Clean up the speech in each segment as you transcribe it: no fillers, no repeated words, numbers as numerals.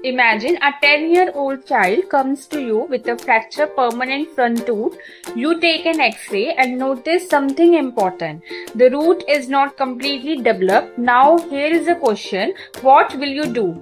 Imagine a 10-year-old child comes to you with a fractured permanent front tooth. You take an X-ray and notice something important. The root is not completely developed. Now here is a question. What will you do?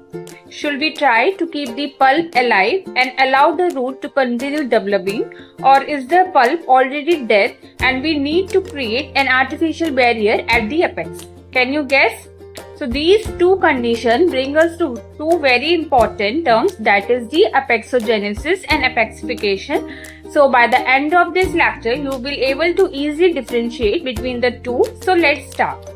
Should we try to keep the pulp alive and allow the root to continue developing, or is the pulp already dead and we need to create an artificial barrier at the apex? Can you guess? So these two conditions bring us to two very important terms, that is the apexogenesis and apexification. So by the end of this lecture, you will be able to easily differentiate between the two. So let's start.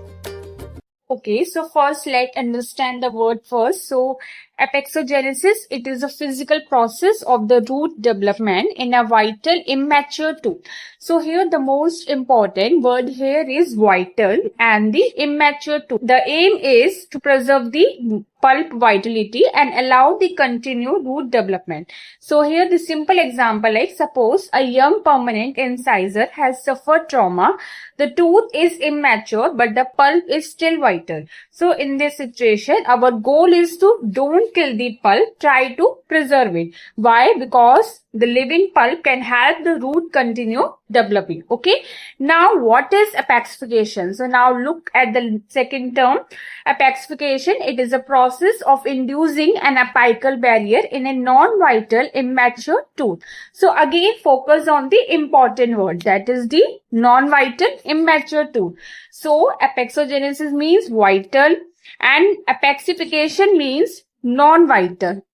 Okay, so first let's understand the word first. So apexogenesis, it is a physical process of the root development in a vital immature tooth. So here the most important word here is vital and the immature tooth. The aim is to preserve the pulp vitality and allow the continued root development. So here the simple example, like suppose a young permanent incisor has suffered trauma. The tooth is immature but the pulp is still vital. So in this situation, our goal is to don't kill the pulp, try to preserve it. Why? Because the living pulp can help the root continue developing. Okay. Now what is apexification? So now look at the second term. Apexification, it is a process of inducing an apical barrier in a non-vital immature tooth. So again focus on the important word, that is the non-vital immature tooth. So apexogenesis means vital and apexification means non-vital.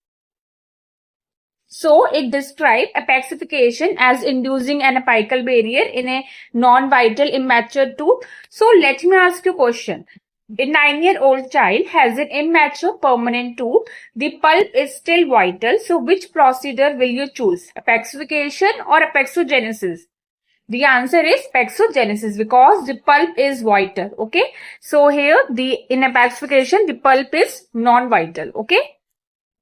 So it describes apexification as inducing an apical barrier in a non-vital immature tooth. So let me ask you a question. A 9-year-old child has an immature permanent tooth. The pulp is still vital. So which procedure will you choose? Apexification or apexogenesis? The answer is apexogenesis because the pulp is vital. Okay. So here in apexification, the pulp is non-vital. Okay.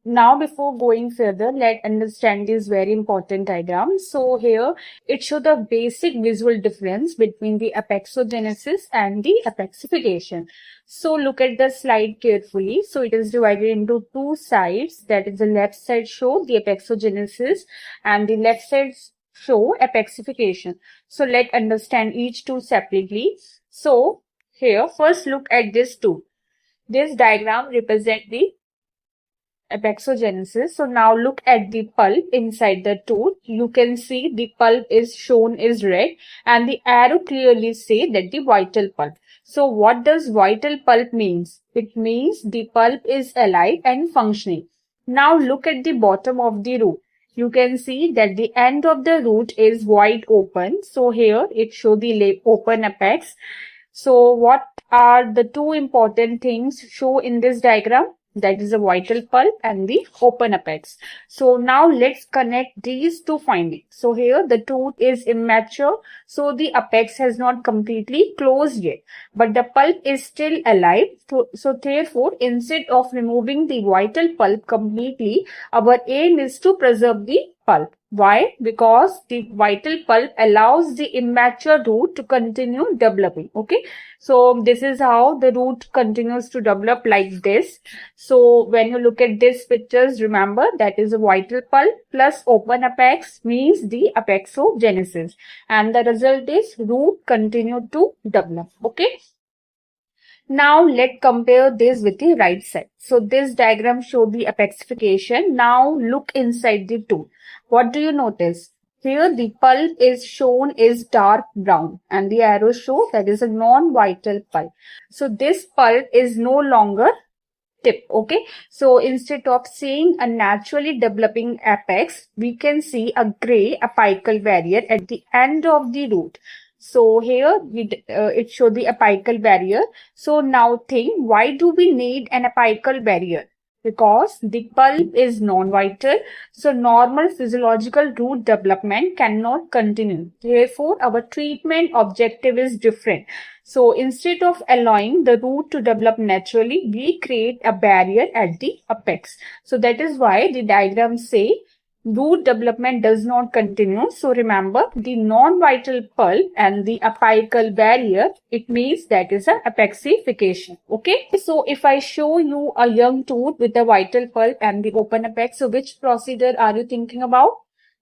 Now before going further, let's understand this very important diagram. So here it shows the basic visual difference between the apexogenesis and the apexification. So look at the slide carefully. So it is divided into two sides. That is, the left side show the apexogenesis and the left side show apexification. So let's understand each two separately. So here first look at this two. This diagram represents the apexogenesis. So now look at the pulp inside the tooth. You can see the pulp is shown is red and the arrow clearly say that the vital pulp. So what does vital pulp means? It means the pulp is alive and functioning. Now look at the bottom of the root. You can see that the end of the root is wide open. So here it shows the open apex. So what are the two important things show in this diagram? That is a vital pulp and the open apex. So now let's connect these two findings. So here the tooth is immature. So the apex has not completely closed yet. But the pulp is still alive. So therefore, instead of removing the vital pulp completely, our aim is to preserve the pulp. Why? Because the vital pulp allows the immature root to continue developing. Okay. So this is how the root continues to develop like this. So when you look at these pictures, remember that is a vital pulp plus open apex means the apexogenesis. And the result is root continue to develop. Okay. Now let's compare this with the right side. So this diagram shows the apexification. Now look inside the tooth. What do you notice? Here the pulp is shown is dark brown and the arrow show that is a non-vital pulp. So this pulp is no longer tip. Okay. So instead of seeing a naturally developing apex, we can see a gray apical barrier at the end of the root. So here it shows the apical barrier. So now think, why do we need an apical barrier? Because the pulp is non-vital. So normal physiological root development cannot continue. Therefore, our treatment objective is different. So instead of allowing the root to develop naturally, we create a barrier at the apex. So that is why the diagrams say root development does not continue. So remember, the non-vital pulp and the apical barrier, it means that is a apexification. Okay. So if I show you a young tooth with a vital pulp and the open apex, so which procedure are you thinking about?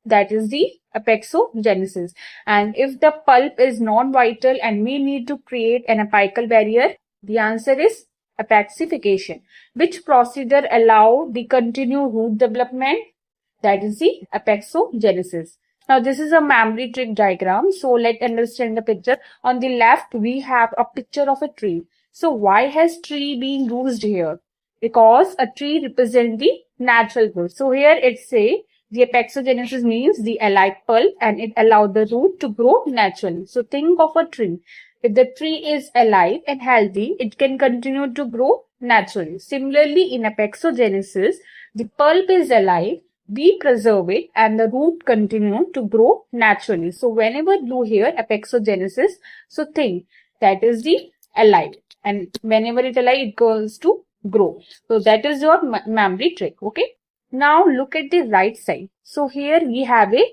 That is the apexogenesis. And if the pulp is non-vital and we need to create an apical barrier, the answer is apexification. Which procedure allow the continued root development? That is the apexogenesis. Now this is a memory trick diagram. So let's understand the picture. On the left, we have a picture of a tree. So why has tree been used here? Because a tree represents the natural growth. So here it say the apexogenesis means the alive pulp and it allows the root to grow naturally. So think of a tree. If the tree is alive and healthy, it can continue to grow naturally. Similarly, in apexogenesis, the pulp is alive, we preserve it and the root continue to grow naturally. So whenever you hear apexogenesis, so think that is the alive, and whenever it alive, it goes to grow. So that is your memory trick. Okay. Now look at the right side. So here we have a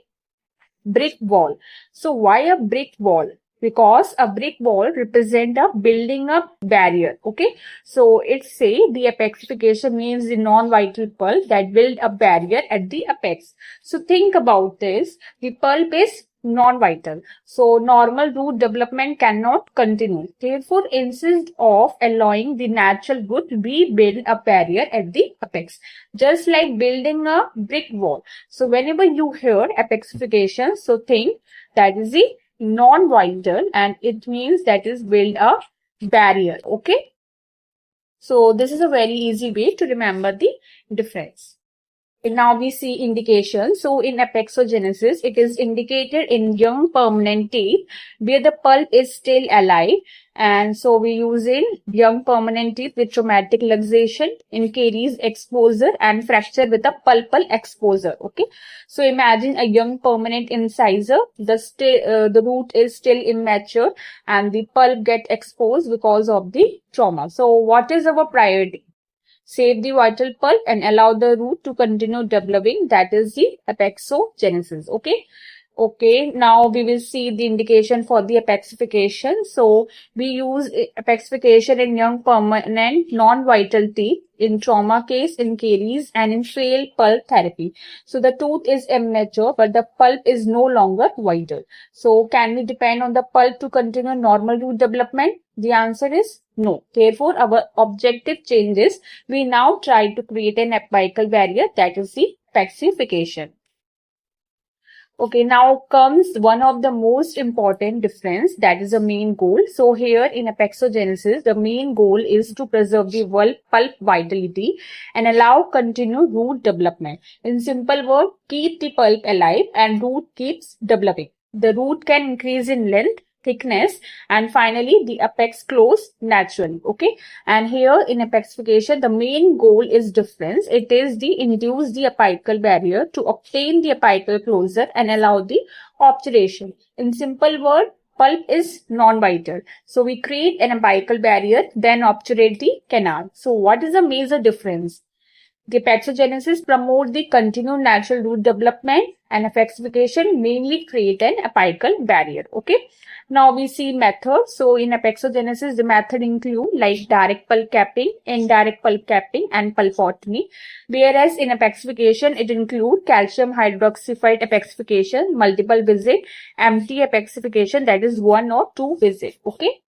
brick wall. So why a brick wall? Because a brick wall represent a building up barrier. Okay. So it say the apexification means the non-vital pulp that build a barrier at the apex. So think about this. The pulp is non-vital. So normal root development cannot continue. Therefore, instead of allowing the natural root, we build a barrier at the apex. Just like building a brick wall. So whenever you hear apexification, so think that is the non-vital and it means that is build a barrier. Okay. So this is a very easy way to remember the difference. And now we see indication. So in apexogenesis, it is indicated in young permanent teeth where the pulp is still alive. And so we use in young permanent teeth with traumatic luxation, in caries exposure and fracture with a pulpal exposure. Okay. So imagine a young permanent incisor, the root is still immature and the pulp get exposed because of the trauma. So what is our priority? Save the vital pulp and allow the root to continue developing. That is the apexogenesis. Okay. Okay. Now we will see the indication for the apexification. So we use apexification in young permanent non-vital teeth, in trauma case, in caries and in failed pulp therapy. So the tooth is immature but the pulp is no longer vital. So can we depend on the pulp to continue normal root development? The answer is no. Therefore, our objective changes. We now try to create an apical barrier, that is the apexification. Okay, now comes one of the most important difference, that is the main goal. So here in apexogenesis, the main goal is to preserve the pulp vitality and allow continued root development. In simple word, keep the pulp alive and root keeps developing. The root can increase in length, thickness and finally the apex close naturally. Okay. And here in apexification, the main goal is difference. It is the induce the apical barrier to obtain the apical closure and allow the obturation. In simple word, pulp is non-vital. So we create an apical barrier, then obturate the canal. So what is the major difference? The apexogenesis promote the continued natural root development and apexification mainly create an apical barrier. Okay. Now we see methods. So in apexogenesis, the method include like direct pulp capping, indirect pulp capping and pulpotomy. Whereas in apexification, it include calcium hydroxified apexification, multiple visit, empty apexification, that is 1 or 2 visit. Okay.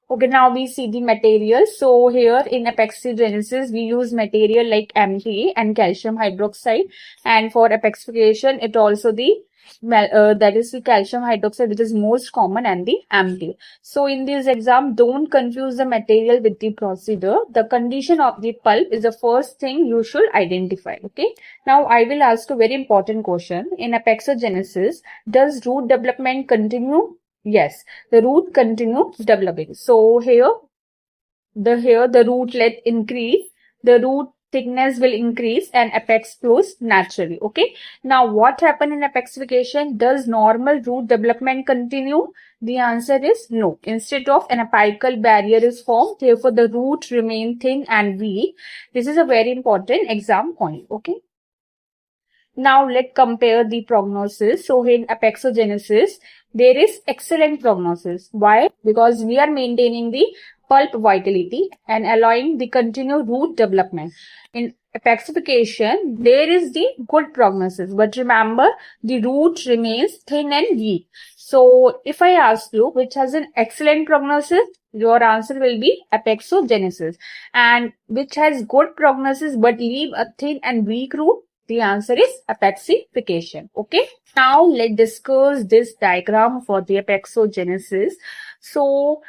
Okay, now we see the materials. So here in apexogenesis, we use material like MTA and calcium hydroxide. And for apexification, it also the that is the calcium hydroxide, which is most common, and the MTA. So in this exam, don't confuse the material with the procedure. The condition of the pulp is the first thing you should identify. Okay. Now I will ask a very important question. In apexogenesis, does root development continue? Yes, the root continue developing. So here the root let increase, the root thickness will increase and apex close naturally. Okay. Now what happened in apexification? Does normal root development continue? The answer is no. Instead of an apical barrier is formed, therefore the root remain thin and weak. This is a very important exam point. Okay. Now let's compare the prognosis. So in apexogenesis, there is excellent prognosis. Why? Because we are maintaining the pulp vitality and allowing the continued root development. In apexification, there is the good prognosis, but remember the root remains thin and weak. So if I ask you which has an excellent prognosis, your answer will be apexogenesis. And which has good prognosis but leave a thin and weak root, the answer is apexification. Okay. Now let's discuss this diagram for the apexogenesis. So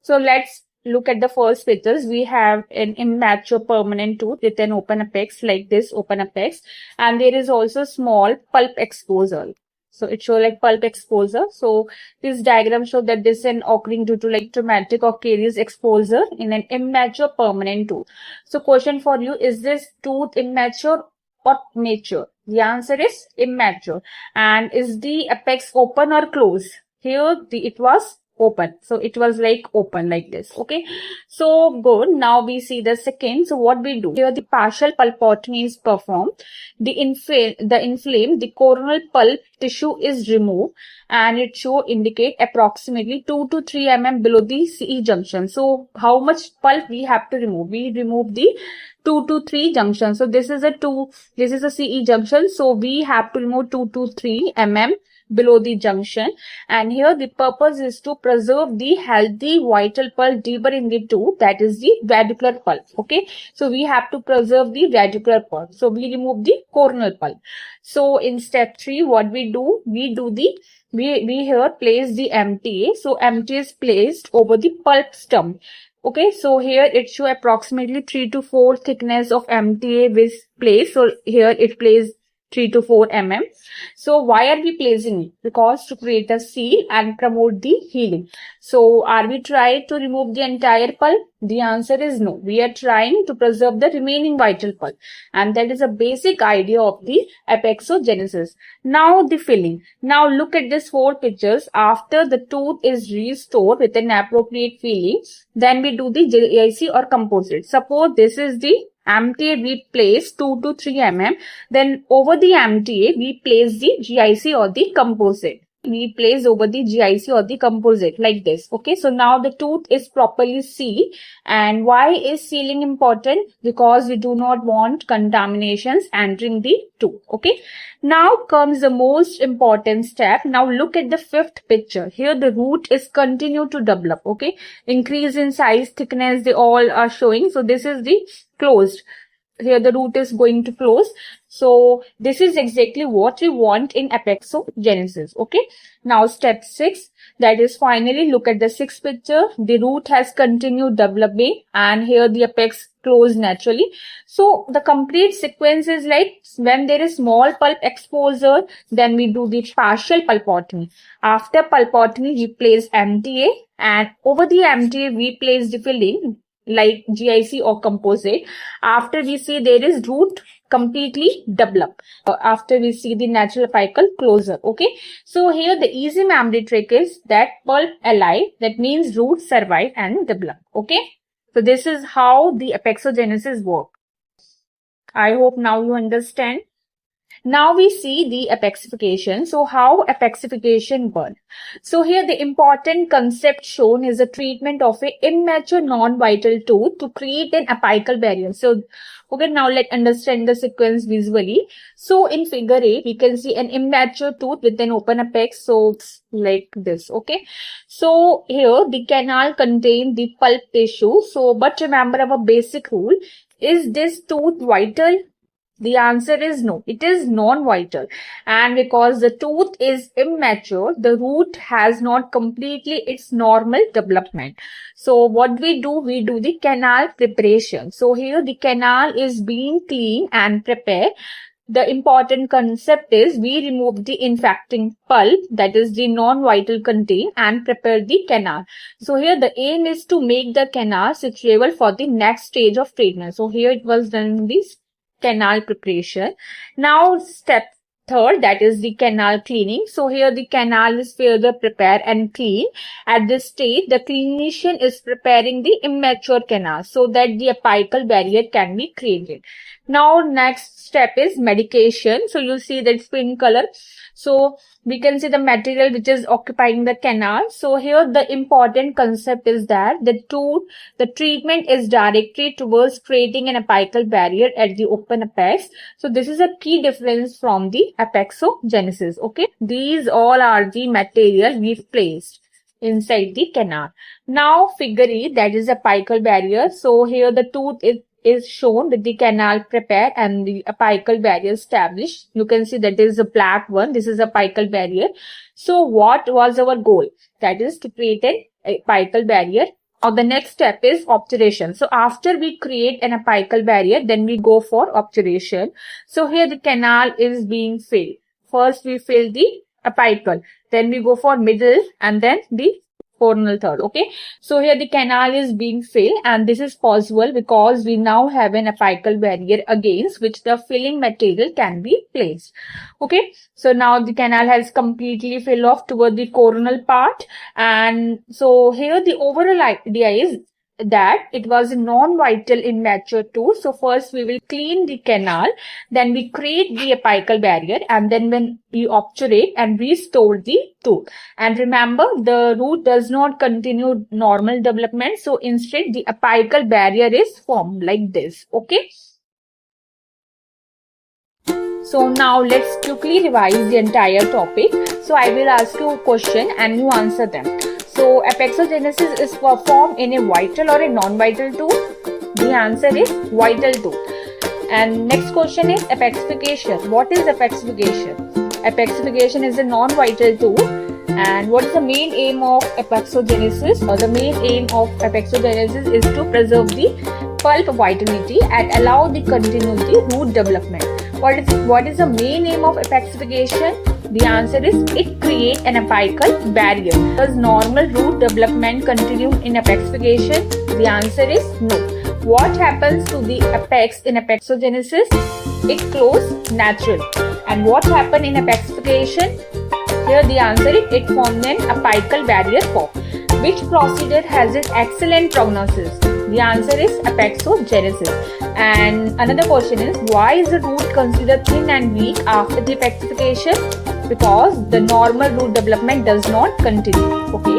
let's look at the first pictures. We have an immature permanent tooth with an open apex like this, open apex, and there is also small pulp exposure. So it shows like pulp exposure. So this diagram shows that this is an occurring due to like traumatic or caries exposure in an immature permanent tooth. So question for you, is this tooth immature or mature? The answer is immature. And is the apex open or closed? Here it was open. So it was like open like this. Okay. So good. Now we see the second. So what we do here, the partial pulpotomy is performed. The inflamed, the coronal pulp tissue is removed, and it should indicate approximately 2 to 3 mm below the CE junction. So how much pulp we have to remove? We remove the 2 to 3 junction. So this is a CE junction. So we have to remove 2 to 3 mm below the junction, and here the purpose is to preserve the healthy vital pulp deeper in the tooth, that is the radicular pulp. Okay, so we have to preserve the radicular pulp, so we remove the coronal pulp. So in step 3, what we do, we here place the MTA. So MTA is placed over the pulp stump. Okay, so here it show approximately 3 to 4 thickness of MTA is placed. So here it plays 3 to 4 mm. So why are we placing it? Because to create a seal and promote the healing. So are we trying to remove the entire pulp? The answer is no. We are trying to preserve the remaining vital pulp. And that is a basic idea of the apexogenesis. Now the filling. Now look at these 4 pictures. After the tooth is restored with an appropriate filling, then we do the JIC or composite. Suppose this is the MTA, we place 2 to 3 mm. Then over the MTA, we place the GIC or the composite. We place over the GIC or the composite like this. Okay, so now the tooth is properly sealed. And why is sealing important? Because we do not want contaminations entering the tooth. Okay, now comes the most important step. Now look at the 5th picture. Here the root is continue to develop. Okay, increase in size, thickness, they all are showing. So this is the closed. Here the root is going to close. So this is exactly what we want in apexogenesis. Okay. Now step 6, that is finally look at the 6th picture. The root has continued developing and here the apex closed naturally. So the complete sequence is like when there is small pulp exposure, then we do the partial pulpotomy. After pulpotomy, we place MTA, and over the MTA we place the filling like GIC or composite. After we see there is root completely develop. After we see the natural apical closure. Okay. So here the easy memory trick is that pulp alive. That means root survive and develop. Okay. So this is how the apexogenesis work. I hope now you understand. Now we see the apexification. So how apexification works? So here the important concept shown is the treatment of a immature non-vital tooth to create an apical barrier. So okay, now let's understand the sequence visually. So in figure A, we can see an immature tooth with an open apex. So like this. Okay. So here the canal contains the pulp tissue. So but remember our basic rule. Is this tooth vital? The answer is no. It is non-vital. And because the tooth is immature, the root has not completely its normal development. So what we do the canal preparation. So here the canal is being cleaned and prepared. The important concept is we remove the infecting pulp, that is the non-vital content, and prepare the canal. So here the aim is to make the canal suitable for the next stage of treatment. So here it was done this canal preparation. Now step third, that is the canal cleaning. So here the canal is further prepared and clean. At this stage, the clinician is preparing the immature canal so that the apical barrier can be created. Now next step is medication. So you see that pink color. So we can see the material which is occupying the canal. So here the important concept is that the treatment is directly towards creating an apical barrier at the open apex. So this is a key difference from the apexogenesis. Okay, these all are the material we've placed inside the canal. Now figure E, that is apical barrier. So here the tooth is shown with the canal prepared and the apical barrier established. You can see that is a black one. This is a apical barrier. So what was our goal? That is to create an apical barrier. Now the next step is obturation. So after we create an apical barrier, then we go for obturation. So here the canal is being filled. First we fill the apical, then we go for middle, and then the coronal third. Okay, so here the canal is being filled, and this is possible because we now have an apical barrier against which the filling material can be placed. Okay, so now the canal has completely filled off toward the coronal part, and so here the overall idea is that it was a non-vital immature tooth. So first we will clean the canal, then we create the apical barrier, and then when we obturate and restore the tooth. And remember, the root does not continue normal development, so instead the apical barrier is formed like this. Okay, so now let's quickly revise the entire topic. So I will ask you a question and you answer them. So apexogenesis is performed in a vital or a non-vital tooth? The answer is vital tooth. And next question is apexification. What is apexification? Apexification is a non-vital tooth. And what is the main aim of apexogenesis? The main aim of apexogenesis is to preserve the pulp vitality and allow the continuity root development. What is the main aim of apexification? The answer is it creates an apical barrier. Does normal root development continue in apexification? The answer is no. What happens to the apex in apexogenesis? It closes natural. And what happens in apexification? Here the answer is it forms an apical barrier form. Which procedure has an excellent prognosis? The answer is apexogenesis. And another question is, why is the root considered thin and weak after the apexification? Because the normal root development does not continue. Okay,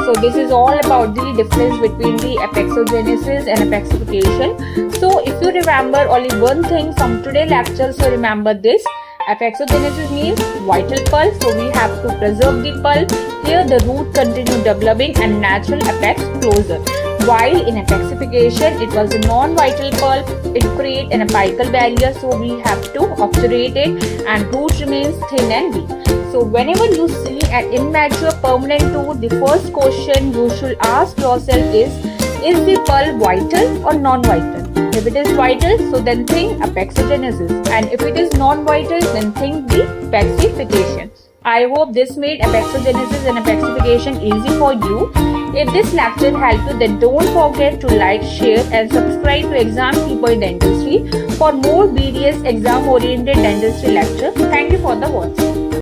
so this is all about the difference between the apexogenesis and apexification. So if you remember only one thing from today's lecture, so remember this: apexogenesis means vital pulp, so we have to preserve the pulp. Here the root continue developing and natural apex closure. While in apexification, it was a non-vital pulp, it creates an apical barrier, so we have to obturate it and root remains thin and weak. So whenever you see an immature permanent tooth, the first question you should ask yourself is the pulp vital or non-vital? If it is vital, so then think apexogenesis, and if it is non-vital, then think the apexification. I hope this made apexogenesis and apexification easy for you. If this lecture helped you, then don't forget to like, share and subscribe to Exam Keeper Dentistry for more BDS exam oriented dentistry lectures. Thank you for the watch.